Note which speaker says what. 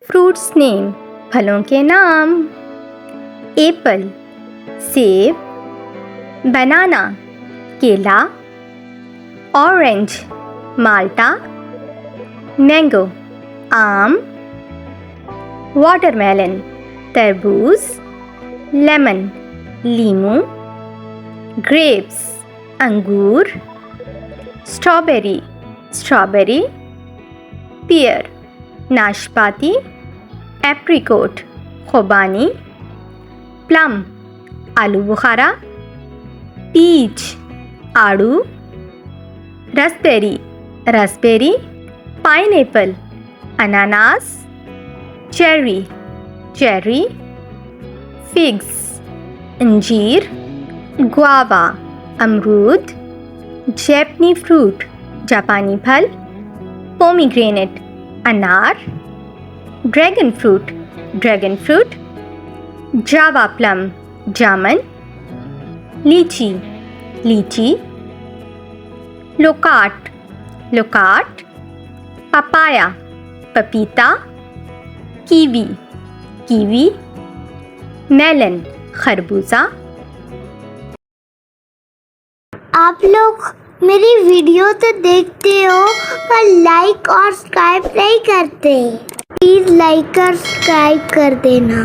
Speaker 1: Fruits name, फलों के नाम। एप्पल सेब, बनाना केला, ऑरेंज माल्टा, मैंगो आम, वाटरमेलन तरबूज, लेमन लीमू, ग्रेप्स अंगूर, स्ट्रॉबेरी स्ट्रॉबेरी, पियर नाशपाती, एप्रिकोट खुबानी, प्लम आलू बुखारा, पीच आड़ू, रास्पबेरी, पाइनएप्पल अनानास, चेरी, फिग्स अंजीर, गुआवा अमरूद, जैपनी फ्रूट जापानी फल, पोमीग्रेनेट अनार, ड्रैगन फ्रूट, जावा प्लम जामन, लीची, लोकाट, पपाया पपीता, कीवी, मेलन खरबूजा।
Speaker 2: आप लोग मेरी वीडियो तो देखते हो पर लाइक और सब्सक्राइब नहीं करते। प्लीज लाइक और सब्सक्राइब कर देना।